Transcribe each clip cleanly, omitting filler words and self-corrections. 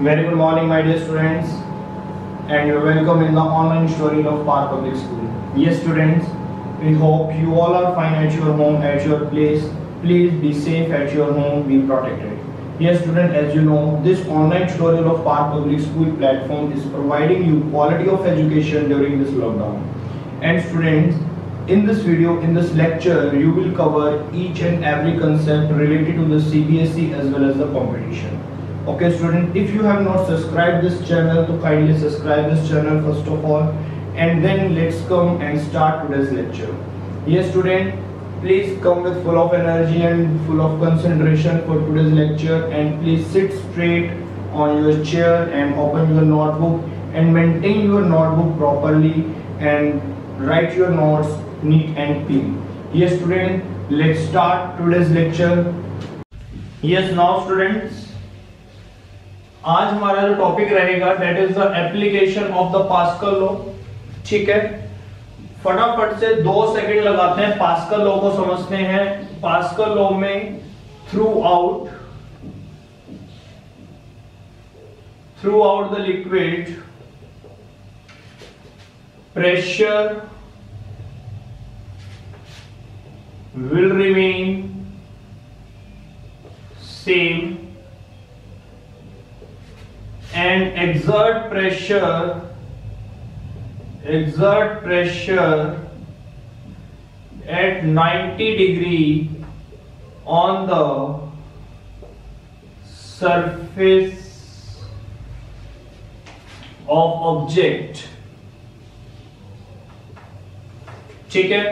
Very good morning, my dear students, and you're welcome in the online story of Par Public School. Yes, students, we hope you all are fine at your home, at your place. Please be safe at your home, be protected. Yes, student, as you know, this online tutorial of Par Public School platform is providing you quality of education during this lockdown. And students, in this video, in this lecture, you will cover each and every concept related to the CBSE as well as the competition. Okay student, if you have not subscribed this channel, to kindly subscribe this channel first of all, and then let's come and start today's lecture. Yes student, please come with full of energy and full of concentration for today's lecture, and please sit straight on your chair and open your notebook and maintain your notebook properly and write your notes neat and clean. Yes student, let's start today's lecture. Yes, now students, आज हमारा जो topic रहेगा that is the application of the pascal law. ठीक है, फटाफट से 2 second लगाते हैं, पास्कल लॉ को समझते हैं. पास्कल लॉ में through out the liquid pressure will remain same and exert pressure at 90 degree on the surface of object. ठीक है,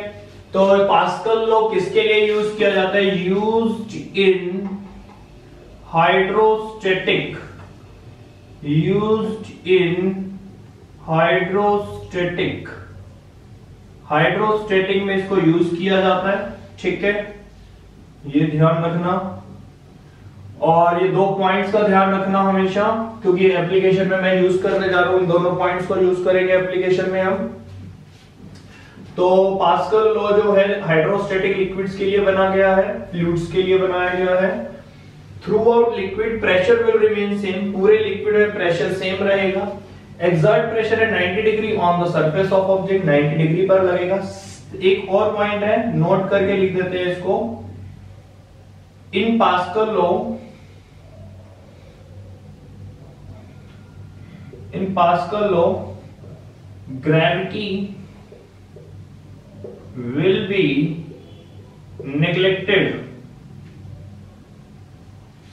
तो पास्कल लॉ किसके लिए यूज किया जाता है? यूज्ड इन हाइड्रोस्टैटिक हाइड्रोस्टैटिक में इसको यूज किया जाता है. ठीक है, ये ध्यान रखना, और ये 2 पॉइंट्स का ध्यान रखना हमेशा, क्योंकि एप्लीकेशन में मैं यूज करने जा रहा हूं. इन दोनों पॉइंट्स को यूज करेंगे एप्लीकेशन में हम. तो पास्कल लॉ जो है हाइड्रोस्टैटिक लिक्विड्स के लिए बना गया है, फ्लूइड्स के लिए बनाया गया है. Through out liquid pressure will remain same, पूरे लिक्विड में प्रेशर सेम रहेगा. एक्सर्ट प्रेशर है 90 degree on the surface of object, 90 degree पर लगेगा. एक और पॉइंट है, नोट करके लिख देते हैं इसको. In Pascal law gravity will be neglected.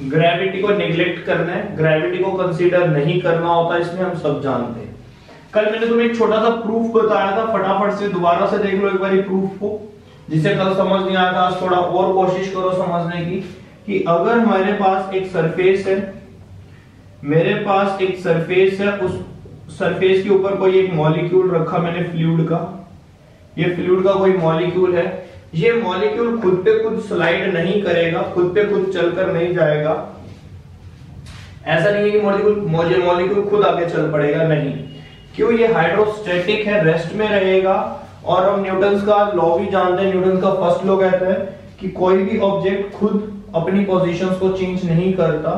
Gravity को नेग्लेक्ट करना है, ग्रेविटी को कंसीडर नहीं करना होता, इसमें हम सब जानते हैं. कल मैंने तुम्हें एक छोटा सा प्रूफ बताया था, फटाफट से दोबारा से देख लो एक बार प्रूफ को, जिसे कल समझ नहीं आया था. आज थोड़ा और कोशिश करो समझने की, कि अगर हमारे पास एक सरफेस है, उस सरफेस के ऊपर कोई एक मॉलिक्यूल रखा मैंने फ्लूइड का, ये फ्लूइड का कोई मॉलिक्यूल है. ये मॉलिक्यूल खुद पे खुद स्लाइड नहीं करेगा, खुद पे खुद चलकर नहीं जाएगा. ऐसा नहीं है कि मॉलिक्यूल खुद आगे चल पड़ेगा, नहीं. क्यों? ये हाइड्रोस्टैटिक है, रेस्ट में रहेगा. और हम न्यूटन का लॉ भी जानते हैं. न्यूटन का फर्स्ट लॉ कहता है कि कोई भी ऑब्जेक्ट खुद अपनी पोजीशंस को चेंज नहीं करता.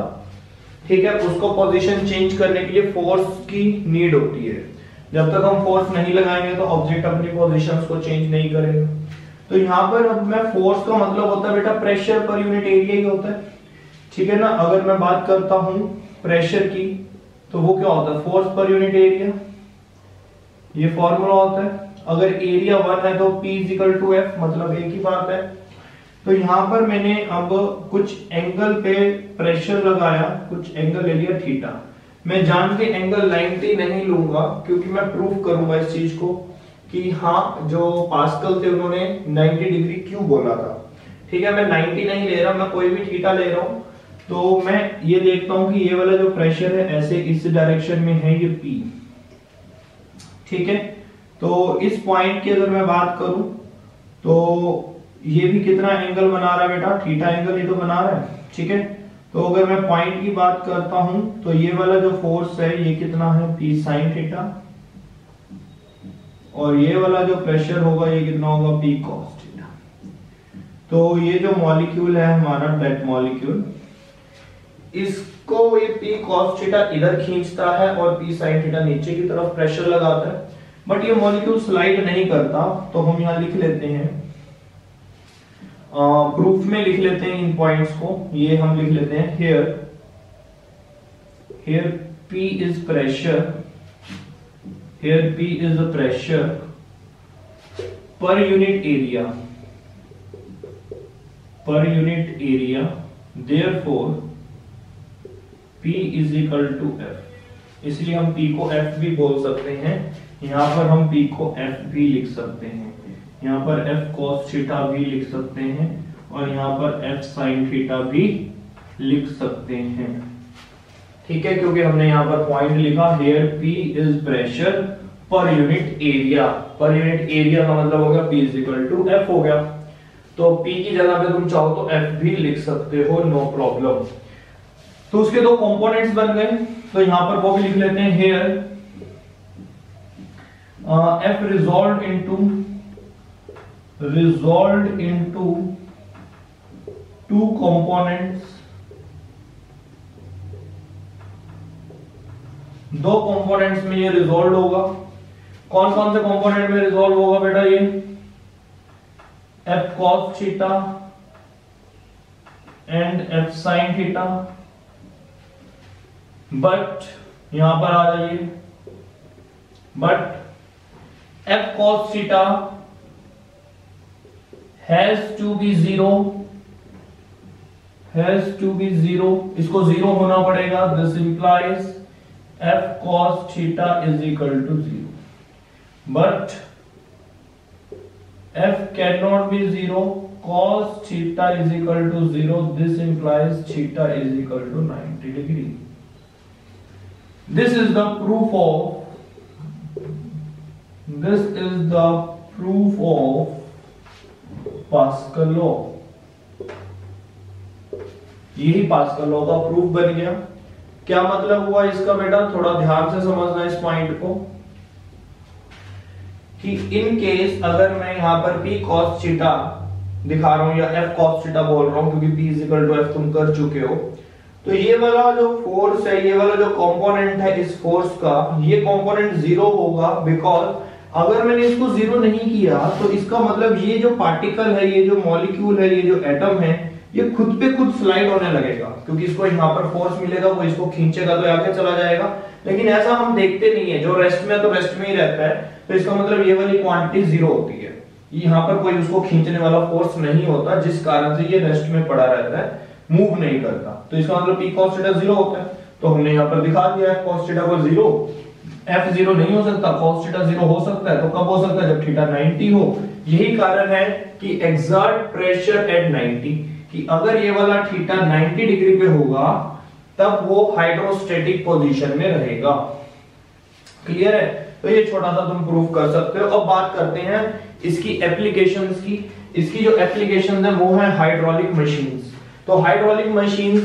ठीक है, उसको पोजीशन चेंज करने के लिए फोर्स की नीड होती है. जब तक हम फोर्स नहीं लगाएंगे तो ऑब्जेक्ट अपनी पोजीशंस को चेंज नहीं करेगा. तो यहाँ पर अब मैं फोर्स का मतलब होता है बेटा प्रेशर पर यूनिट एरिया ही होता है. ठीक है ना. अगर मैं बात करता हूं प्रेशर की, तो वो क्या होता है? फोर्स पर यूनिट एरिया, ये फॉर्मूला होता है. अगर एरिया 1 है तो P = F, मतलब एक ही बात है. तो यहाँ पर मैंने अब कुछ एंगल पे प्रेशर लगाया, कुछ एंगल ले लिया थीटा. मैं जान के एंगल 90 नहीं लूंगा, क्योंकि मैं प्रूफ करूंगा इस चीज को कि हाँ, जो पास्कल थे उन्होंने 90 डिग्री क्यों बोला था. ठीक है, मैं 90 नहीं ले रहा, मैं कोई भी थीटा ले रहा हूं. तो मैं ये देखता हूं कि ये वाला जो प्रेशर है ऐसे इस डायरेक्शन में है, ये P. ठीक है, तो इस पॉइंट की अगर मैं बात करूं तो ये भी कितना एंगल बना रहा है बेटा? थीटा एंगल ही तो बना रहा है. ठीक है, तो अगर मैं पॉइंट की बात करता हूं तो ये वाला जो फोर्स है ये कितना है? P sin theta. और ये वाला जो प्रेशर होगा ये कितना होगा? P cos theta. तो ये जो मॉलिक्यूल है हमारा, दैट मॉलिक्यूल इसको ये P cos थीटा इधर खींचता है और P sin थीटा नीचे की तरफ प्रेशर लगाता है, बट ये मॉलिक्यूल स्लाइड नहीं करता। तो हम यहां लिख लेते हैं, प्रूफ में लिख लेते हैं इन पॉइंट्स को। ये हम लिख लेते हैं here P is pressure, here P is the pressure per unit area, therefore P is equal to F। इसलिए हम P को F भी बोल सकते हैं, यहां पर हम P को F भी लिख सकते हैं, यहां पर F cos थीटा भी लिख सकते हैं और यहां पर F sin थीटा भी लिख सकते हैं। ठीक है, क्योंकि हमने यहां पर पॉइंट लिखा here P is pressure per unit area. Per unit area का मतलब हो गया P is equal to F हो गया। तो P की जगह पे तुम चाहो तो F भी लिख सकते हो, नो प्रॉब्लम। तो उसके दो कंपोनेंट्स बन गए, तो यहां पर वो भी लिख लेते हैं here F resolved into two components, दो कंपोनेंट्स में ये रिजॉल्व होगा। कौन कौन से कंपोनेंट में रिजॉल्व होगा बेटा? ये F cos theta and F sin theta. But यहां पर आ जाइए, but F cos theta has to be zero, इसको जीरो होना पड़ेगा। This implies F cos theta is equal to 0, but F cannot be 0, cos theta is equal to 0, this implies theta is equal to 90 degree। This is the proof of Pascal law। यही pascal law का proof बन गया। क्या मतलब हुआ इसका बेटा? थोड़ा ध्यान से समझना इस पॉइंट को कि इन केस अगर मैं यहां पर P cos थीटा दिखा रहा हूं या F cos थीटा बोल रहा हूं, क्योंकि P is equal to F तुम कर चुके हो, तो ये वाला जो फोर्स है, ये वाला जो कंपोनेंट है इस फोर्स का, ये कंपोनेंट जीरो होगा। बिकॉज अगर मैंने इसको जीरो नहीं किया तो इसका मतलब ये जो पार्टिकल है, ये जो मॉलिक्यूल है, ये जो एटम है, ये खुद पे खुद स्लाइड होने लगेगा, क्योंकि इसको यहाँ पर फोर्स मिलेगा, वो इसको खींचेगा तो आगे चला जाएगा। लेकिन ऐसा हम देखते नहीं है, जो रेस्ट में तो रेस्ट में ही रहता है, तो इसका मतलब ये वाली क्वांटिटी जीरो होती है, यहाँ पर कोई उसको खींचने वाला फोर्स नहीं होता, जिस कारण से ये रेस्ट में पड़ा रहता है, मूव नहीं करता। तो इसका मतलब P cos थीटा जीरो होता है। तो हमने यहाँ पर दिखा दिया है cos थीटा को जीरो। F जीरो नहीं हो सकता, cos थीटा जीरो हो सकता है। तो कब हो सकता है? जब थीटा 90 हो। यही कारण है कि एक्सर्ट प्रेशर एट 90, कि अगर ये वाला थीटा 90 डिग्री पे होगा तब वो हाइड्रोस्टेटिक पोजीशन में रहेगा। क्लियर है? तो ये छोटा सा तुम प्रूफ कर सकते हो। अब बात करते हैं इसकी एप्लीकेशंस की। इसकी जो एप्लीकेशंस है वो है हाइड्रोलिक मशीन्स। तो हाइड्रोलिक मशीन्स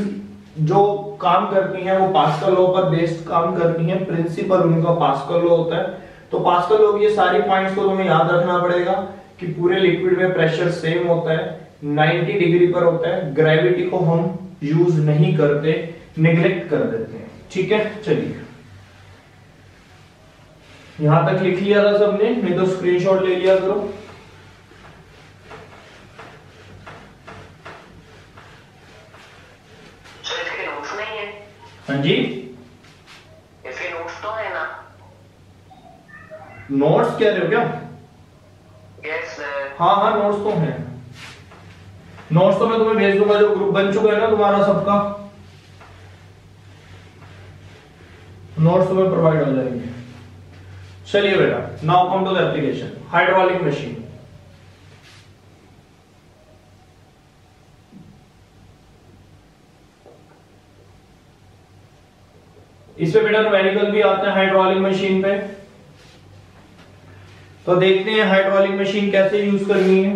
जो काम करती हैं वो पास्कल लॉ पर बेस्ड काम करती हैं। प्रिंसिपल उनका पास्कल लॉ होता है। तो पास्कल लॉ की ये सारी पॉइंट्स को तुम्हें याद रखना पड़ेगा कि पूरे लिक्विड में प्रेशर सेम होता है, 90 डिग्री पर होता है। ग्रेविटी को हम यूज नहीं करते, निग्लेक्ट कर देते हैं। ठीक है, चलिए यहां तक लिख लिया था सबने, नहीं तो स्क्रीनशॉट ले लिया करो। हाँ जी, इसके नोट्स तो है ना? नोट्स कह रहे हो क्या? Yes sir. हाँ हाँ, नोट्स तो हैं। नोट्स तो मैं तुम्हें भेज दूंगा, जो ग्रुप बन चुका है ना तुम्हारा सबका, नोट्स तुम्हें प्रोवाइड हो जाएंगे। चलिए बेटा, now come to the application. Hydraulic machine. इसमें बेटा न्यूमेरिकल भी आता है हाइड्रोलिक मशीन पे। तो देखते हैं हाइड्रोलिक मशीन कैसे यूज करनी है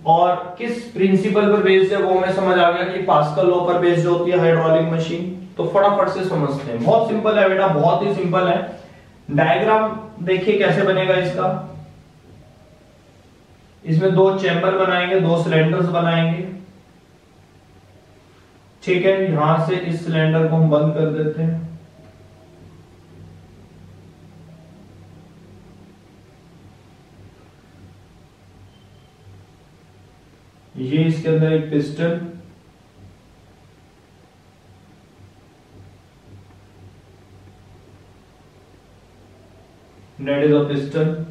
और किस प्रिंसिपल पर बेस्ड है, वो हमें समझ आ गया कि पास्कल लॉ पर बेस्ड होती है हाइड्रोलिक मशीन। तो फटाफट से समझते हैं। बहुत सिंपल है बेटा, बहुत ही सिंपल है। डायग्राम देखिए कैसे बनेगा इसका। इसमें दो चैम्बर बनाएंगे, दो सिलेंडर्स बनाएंगे। ठीक है, यहां से इस सिलेंडर को हम बंद कर देते हैं। ये इसके अंदर एक piston, that is a piston,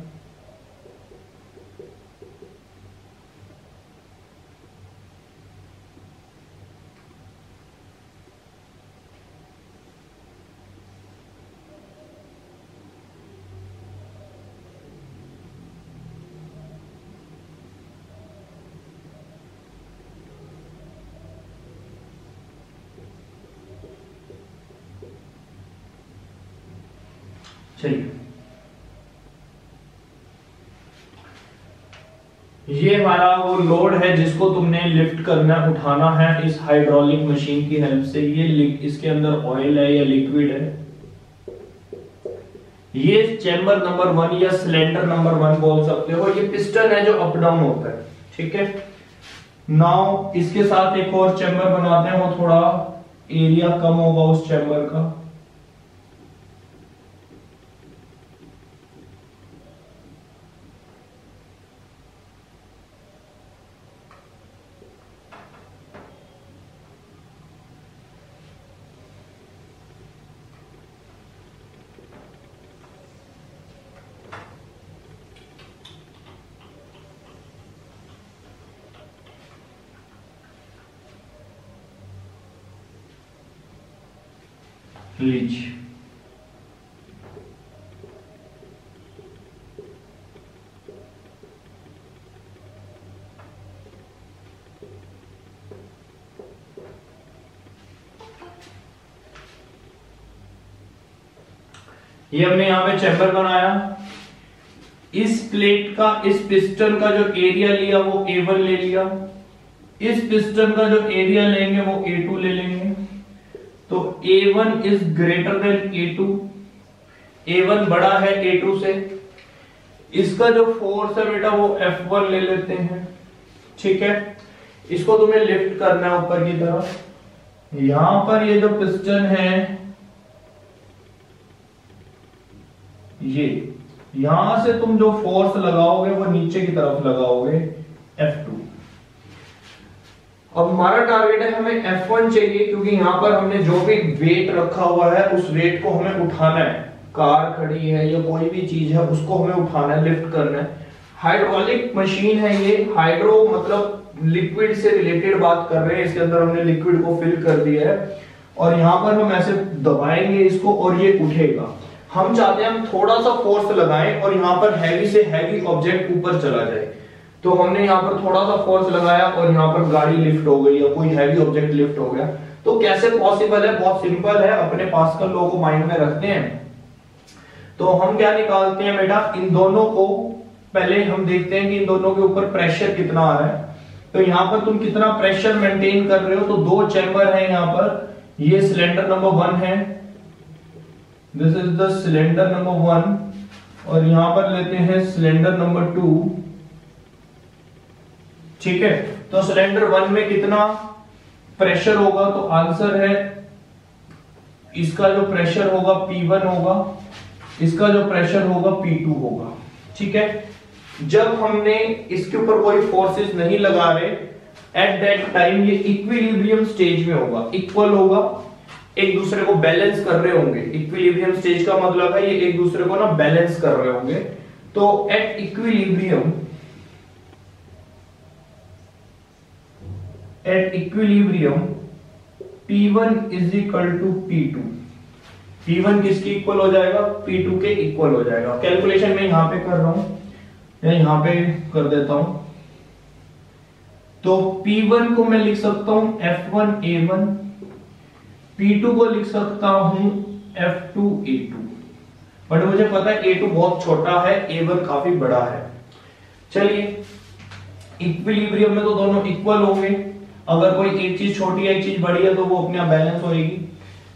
चलिए ये हमारा वो लोड है जिसको तुमने लिफ्ट करना, उठाना है इस हाइड्रोलिक मशीन की हेल्प से। ये इसके अंदर ऑयल है या लिक्विड है। ये चैम्बर नंबर 1 या सिलेंडर नंबर 1 बोल सकते हो। ये पिस्टन है जो अप डाउन होता है, ठीक है। नाउ इसके साथ एक और चैम्बर बनाते हैं, वो थोड़ा एरिया कम होगा उस चैम्बर का। लीजिए ये हमने यहां पे चैम्बर बनाया। इस प्लेट का, इस पिस्टन का जो एरिया लिया वो A1 ले लिया। इस पिस्टन का जो एरिया लेंगे वो A2 ले लेंगे। तो A1 is greater than A2, A1 बड़ा है A2 से। इसका जो फोर्स है बेटा वो F1 ले लेते हैं, ठीक है। इसको तुम्हें लिफ्ट करना है ऊपर की तरफ। यहां पर ये जो पिस्टन है ये, यहां से तुम जो फोर्स लगाओगे वो नीचे की तरफ लगाओगे F2। अब हमारा टारगेट है, हमें F1 चाहिए क्योंकि यहां पर हमने जो भी वेट रखा हुआ है उस वेट को हमें उठाना है। कार खड़ी है या कोई भी चीज है उसको हमें उठाना है, लिफ्ट करना है। हाइड्रोलिक मशीन है ये। हाइड्रो मतलब लिक्विड से रिलेटेड बात कर रहे हैं। इसके अंदर हमने लिक्विड को फिल कर दिया है और यहां पर हम ऐसे दबाएंगे इसको और ये उठेगा। हम चाहते हैं हम थोड़ा सा फोर्स लगाएं और यहां पर हैवी से हैवी ऑब्जेक्ट ऊपर चला जाए। तो हमने यहाँ पर थोड़ा सा फोर्स लगाया और यहाँ पर गाड़ी लिफ्ट हो गई या कोई हैवी ऑब्जेक्ट लिफ्ट हो गया। तो कैसे पॉसिबल है? बहुत सिंपल है, अपने पास्कल लॉ को माइंड में रखते हैं। तो हम क्या निकालते हैं बेटा, इन दोनों को पहले हम देखते हैं कि इन दोनों के ऊपर प्रेशर कितना आ रहा है। तो यहाँ पर तुम कितना प्रेशर मेंटेन कर रहे हो। तो दो चैम्बर है यहाँ पर, ये सिलेंडर नंबर 1 है, this is the cylinder number 1 और यहां पर लेते हैं सिलेंडर नंबर 2, ठीक है। तो सिलेंडर 1 में कितना प्रेशर होगा? तो आंसर है इसका जो प्रेशर होगा P1 होगा, इसका जो प्रेशर होगा P2 होगा, ठीक है। जब हमने इसके ऊपर कोई फोर्सेस नहीं लगा रहे, एट दैट टाइम ये इक्विलिब्रियम स्टेज में होगा, इक्वल होगा, एक दूसरे को बैलेंस कर रहे होंगे। इक्विलिब्रियम स्टेज का मतलब है ये एक दूसरे को ना बैलेंस कर रहे होंगे। तो at equilibrium, P1 is equal to P2। P1 किसकी इक्वल हो जाएगा? P2 के इक्वल हो जाएगा। कैलकुलेशन में यहां पे कर रहा हूं या यहां पे कर देता हूं। तो P1 को मैं लिख सकता हूं F1A1, P2 को लिख सकता हूं F2A2। बट मुझे पता है A2 बहुत छोटा है, A1 काफी बड़ा है। चलिए, इक्विलिब्रियम में तो दोनों इक्वल होंगे। अगर कोई एक चीज छोटी है एक चीज बड़ी है तो वो अपने आप बैलेंस होगी।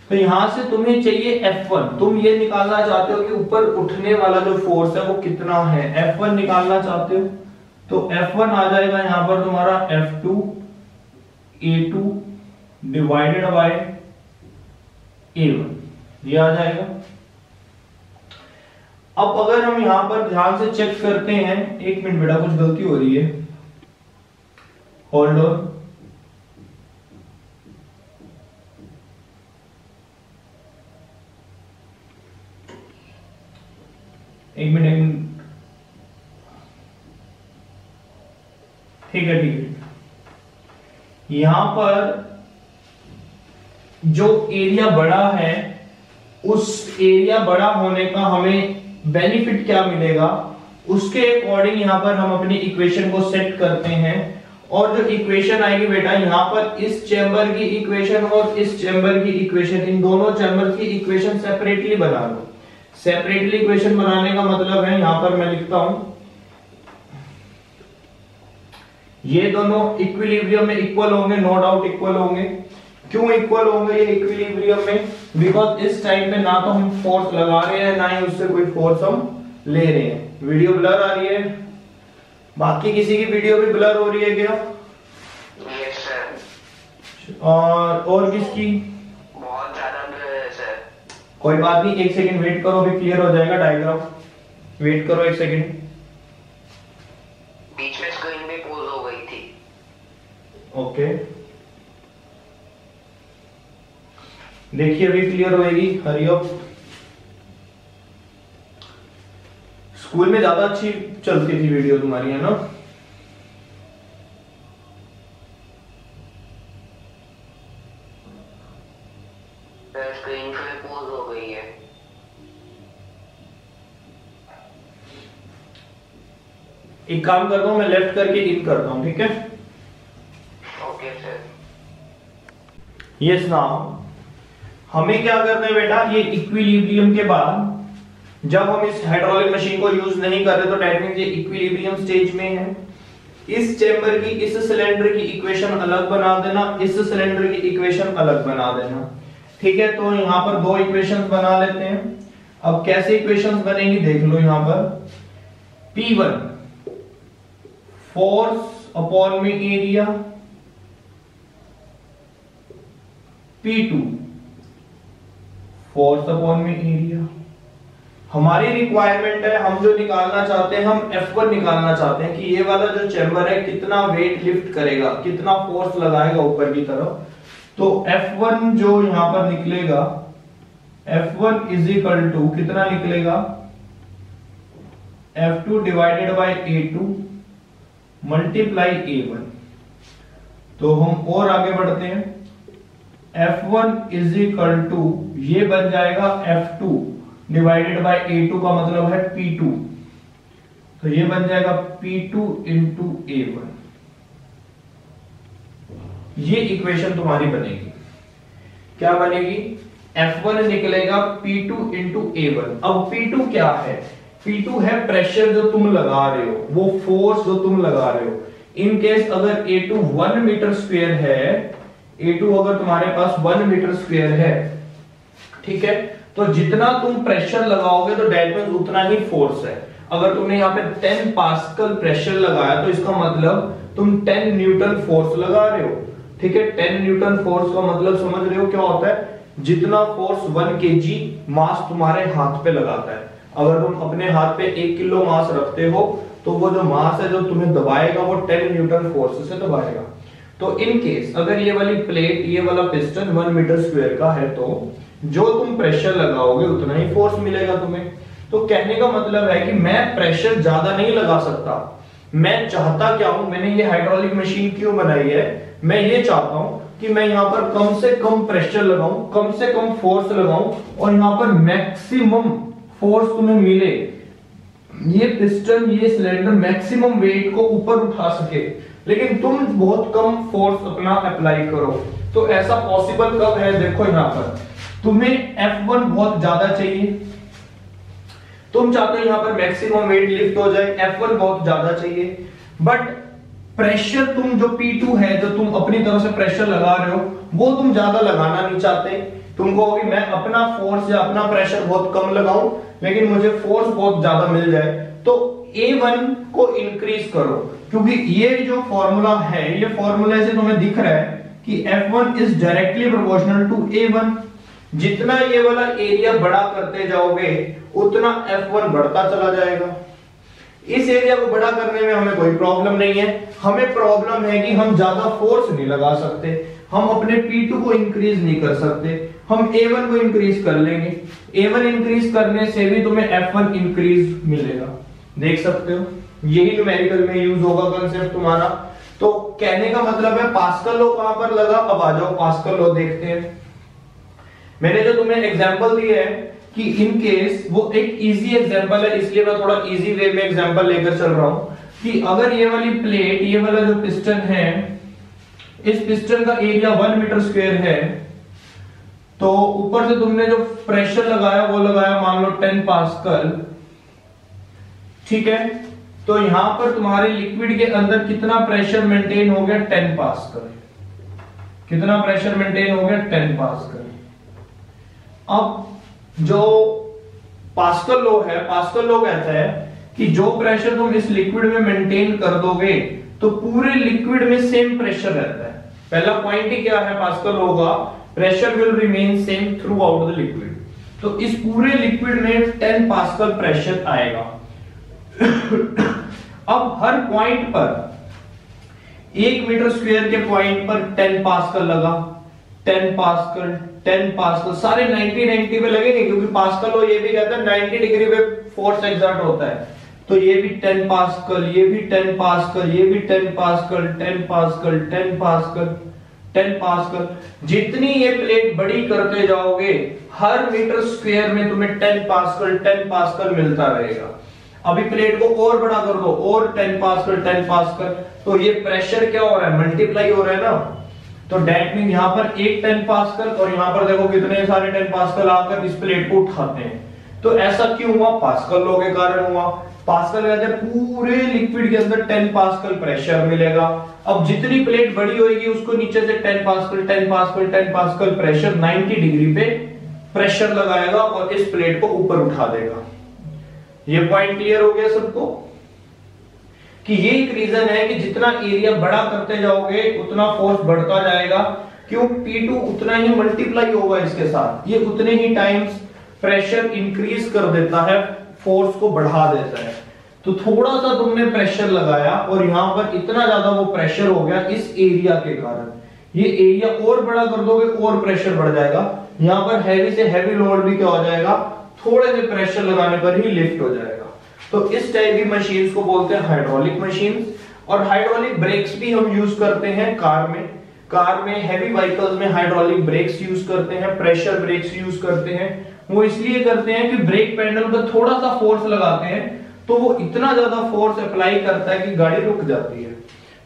तो यहां से तुम्हें चाहिए F1। तुम ये निकालना चाहते हो कि ऊपर उठने वाला जो फोर्स है वो कितना है, F1 निकालना चाहते हो। तो F1 आ जाएगा यहां पर तुम्हारा F2A2 डिवाइडेड बाय A1, ये आ जाएगा। अब अगर हम यहां पर ध्यान से चेक करते हैं, एक मिनट बेटा कुछ गलती हो रही है, होल्ड ऑन। एक मिनट, ठीक है ठीक है। यहां पर जो एरिया बड़ा है, उस एरिया बड़ा होने का हमें बेनिफिट क्या मिलेगा, उसके अकॉर्डिंग यहां पर हम अपनी इक्वेशन को सेट करते हैं। और जो इक्वेशन आएगी बेटा, यहां पर इस चेंबर की इक्वेशन और इस चेंबर की इक्वेशन, इन दोनों चेंबर की इक्वेशन सेपरेटली बना लो। सेपरेटली इक्वेशन बनाने का मतलब है, यहां पर मैं लिखता हूं, ये दोनों इक्विलिब्रियम में इक्वल होंगे, नो डाउट इक्वल होंगे। क्यों इक्वल होंगे ये इक्विलिब्रियम में? बिकॉज इस टाइम पे ना तो हम फोर्स लगा रहे हैं, ना ही उससे कोई फोर्स हम ले रहे हैं। वीडियो ब्लर आ रही है? बाकी किसी की वीडियो भी ब्लर हो रही है क्या? Yes sir. और किसकी? बहुत ज्यादा ब्लर है सर। कोई बात नहीं, एक सेकंड वेट करो, अभी क्लियर हो जाएगा डायग्राम। वेट करो एक सेकंड। बीच में स्क्रीन भी पोज हो गई थी। ओके, देखिए अभी क्लियर होएगी। Hurry up. स्कूल में ज्यादा अच्छी चलती थी वीडियो तुम्हारी, है ना? स्क्रीन पे पोज हो गई है। एक काम करता हूं, मैं लेफ्ट करके इन करता हूं, ठीक है? Okay sir. यस नाउ हमें क्या करना है बेटा, ये इक्विलिब्रियम के बाद जब हम इस हाइड्रोलिक मशीन को यूज नहीं कर रहे तो डेट मींस ये इक्विलिब्रियम स्टेज में है। इस चेंबर की, इस सिलेंडर की इक्वेशन अलग बना देना, इस सिलेंडर की इक्वेशन अलग बना देना, ठीक है? तो यहां पर दो इक्वेशंस बना लेते हैं। अब कैसे इक्वेशंस बनेंगी देख लो। यहां पर P1 फोर्स अपॉन में एरिया, P2 फोर्स अपॉन में एरिया। हमारी रिक्वायरमेंट है, हम जो निकालना चाहते हैं, हम F1 निकालना चाहते हैं कि ये वाला जो चेंबर है कितना वेट लिफ्ट करेगा, कितना फोर्स लगाएगा ऊपर की तरफ। तो F1 जो यहां पर निकलेगा, F1 इज इक्वल टू कितना निकलेगा, F2 divided by A2 multiply A1। तो हम और आगे बढ़ते हैं, F1 इज इक्वल टू ये बन जाएगा F2 डिवाइडेड बाय A2 का मतलब है P2। तो ये बन जाएगा P2 इंटू A1। ये इक्वेशन तुम्हारी बनेगी। क्या बनेगी? F1 निकलेगा P2 इंटू A1। अब P2 क्या है? P2 है प्रेशर जो तुम लगा रहे हो, वो फोर्स जो तुम लगा रहे हो। इन केस अगर A2 1 मीटर स्क्वायर है, A2 अगर तुम्हारे पास 1 मीटर स्क्वायर है, ठीक है, तो जितना तुम प्रेशर लगाओगे तो डेट मींस उतना ही फोर्स है। अगर तुमने यहाँ पे 10 पास्कल प्रेशर लगाया तो इसका मतलब तुम 10 न्यूटन फोर्स लगा रहे हो, ठीक है? 10 न्यूटन फोर्स का मतलब समझ रहे हो क्या होता है? जितना फोर्स 1 kg मास तुम्हारे हाथ पे लगाता है। अगर तुम अपने हाथ पे 1 किलो मास रखते हो तो वो जो मास है जो तुम्हें दबाएगा वो 10 न्यूटन फोर्स से दबाएगा। तो इन केस अगर ये वाली प्लेट, ये वाला पिस्टन 1 मीटर स्क्वायर का है तो जो तुम प्रेशर लगाओगे उतना ही फोर्स मिलेगा तुम्हें। तो कहने का मतलब है कि मैं प्रेशर ज्यादा नहीं लगा सकता। मैं चाहता क्या हूं, मैंने ये हाइड्रोलिक मशीन क्यों बनाई है, मैं ये चाहता हूं कि मैं यहां पर कम से कम प्रेशर लगाऊं, कम से कम फोर्स लगाऊं और यहां पर मैक्सिमम फोर्स तुम्हें मिले। ये पिस्टन, ये सिलेंडर मैक्सिमम वेट को ऊपर उठा सके, लेकिन तुम बहुत कम फोर्स अपना अप्लाई करो। तो ऐसा पॉसिबल कब है? देखो यहां पर तुम्हें F1 बहुत ज्यादा चाहिए, तुम चाहते हो यहां पर मैक्सिमम वेट लिफ्ट हो जाए, F1 बहुत ज्यादा चाहिए, बट प्रेशर तुम जो P2 है, जो तुम अपनी तरफ से प्रेशर लगा रहे हो, वो तुम ज्यादा लगाना नहीं चाहते। तुम कहोगे मैं अपना फोर्स या अपना प्रेशर बहुत कम लगाऊं लेकिन मुझे फोर्स बहुत ज्यादा मिल जाए। तो A1 को इंक्रीज करो, क्योंकि ये जो फॉर्मूला है, ये फॉर्मूला से तुम्हें दिख रहा है कि F1 is directly proportional to A1। जितना ये वाला एरिया बड़ा करते जाओगे उतना F1 बढ़ता चला जाएगा। इस एरिया को बड़ा करने में हमें कोई प्रॉब्लम नहीं है, हमें प्रॉब्लम है कि हम ज्यादा फोर्स नहीं लगा सकते, हम अपने P2 को इंक्रीज नहीं कर सकते, हम A1 को इंक्रीज कर लेंगे। A1 इंक्रीज करने से भी तुम्हें F1 इंक्रीज मिलेगा, देख सकते हो। यही न्यूमेरिकल में यूज होगा कंसेप्ट तुम्हारा। तो कहने का मतलब है पास्कल लॉ कहां पर लगा, अब आ जाओ पास्कल लॉ देखते हैं। मैंने जो तुम्हें एग्जांपल दिया है कि इन केस, वो एक इजी एग्जांपल है इसलिए मैं थोड़ा इजी वे में एग्जांपल लेकर चल रहा हूं कि अगर ये वाली प्लेट, ये वाला जो पिस्टन है, इस पिस्टन का एरिया 1 मीटर स्क्वायर है, तो ऊपर से तुमने जो प्रेशर लगाया वो लगाया मान लो 10 पास्कल, ठीक है। तो यहां पर तुम्हारे लिक्विड के अंदर कितना प्रेशर मेंटेन हो गया, 10 पास्कल। कितना प्रेशर मेंटेन हो गया, 10 पास्कल। अब जो पास्कल लॉ है, पास्कल लॉ कहता है कि जो प्रेशर तुम इस लिक्विड में मेंटेन कर दोगे तो पूरे लिक्विड में सेम प्रेशर रहता है। पहला पॉइंट ही क्या है पास्कल लॉ का, pressure will remain same through out the liquid. तो इस पूरे लिक्विड में 10 पास्कल प्रेशर आएगा। अब हर पॉइंट पर 1 मीटर स्क्वायर के पॉइंट पर 10 पास्कल लगा, 10 पास्कल, 10 पास्कल, सारे 90 पे लगेंगे क्योंकि पास्कल वो ये भी कहता है 90 डिग्री पे फोर्स एक्सर्ट होता है। तो ये भी 10 पास्कल, ये भी 10 पास्कल, ये भी 10 पास्कल, 10 पास्कल, 10 पास्कल, 10 पास्कल। जितनी ये प्लेट बड़ी करते जाओगे हर मीटर स्क्वायर में तुम्हें 10 पास्कल, 10 पास्कल मिलता रहेगा। अभी प्लेट को और बड़ा कर दो, और 10 पास्कल, 10 पास्कल, तो ये प्रेशर क्या हो रहा है, मल्टीप्लाई हो रहा है ना। तो डेट मीन यहां पर एक 10 पास्कल और यहां पर देखो कितने सारे 10 पास्कल आकर इस प्लेट को उठाते हैं। तो ऐसा क्यों हुआ, पास्कल लॉ के कारण हुआ। पास्कल कहते हैं पूरे लिक्विड के अंदर 10 पास्कल प्रेशर मिलेगा। अब जितनी प्लेट बड़ी होगी उसको नीचे से 10 pascal, 10 pascal, 10 pascal pressure 90 degree पे प्रेशर लगाएगा और इस प्लेट को ऊपर उठा देगा। ये पॉइंट क्लियर हो गया सबको कि ये एक रीजन है कि जितना एरिया बड़ा करते जाओगे उतना फोर्स बढ़ता जाएगा। क्यों, P2 उतना ही मल्टीप्लाई होगा इसके साथ, ये उतने ही टाइम्स प्रेशर इंक्रीज कर देता है, फोर्स को बढ़ा देता है। तो थोड़ा सा तुमने प्रेशर लगाया और यहां पर इतना ज्यादा वो प्रेशर हो गया इस एरिया के कारण। ये एरिया और बड़ा कर दोगे और प्रेशर बढ़ जाएगा। यहां पर हैवी से हैवी लोड भी क्या हो जाएगा, थोड़े से प्रेशर लगाने पर ही लिफ्ट हो जाएगा। तो इस टाइप की मशीन्स को बोलते हैं हाइड्रोलिक मशीन्स। और हाइड्रोलिक ब्रेक्स भी हम यूज करते हैं कार में हैवी व्हीकल्स में हाइड्रोलिक ब्रेक्स यूज करते हैं, प्रेशर ब्रेक्स यूज करते हैं। वो इसलिए करते हैं कि ब्रेक पैडल पर थोड़ा सा फोर्स लगाते हैं तो वो इतना ज्यादा फोर्स अप्लाई करता है कि गाड़ी रुक जाती है।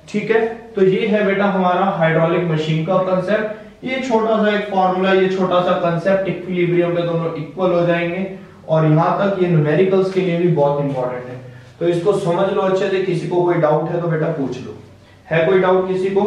ठीक है, तो ये है बेटा हमारा हाइड्रोलिक मशीन का कंसेप्ट। ये छोटा सा एक फॉर्मूला, ये छोटा सा कंसेप्ट, इक्विलिब्रियम पे दोनों इक्वल हो जाएंगे। और यहां तक ये न्यूमेरिकल्स के लिए भी बहुत इंपॉर्टेंट है, तो इसको समझ लो अच्छे से। किसी को कोई डाउट है तो बेटा पूछ लो। है कोई डाउट किसी को?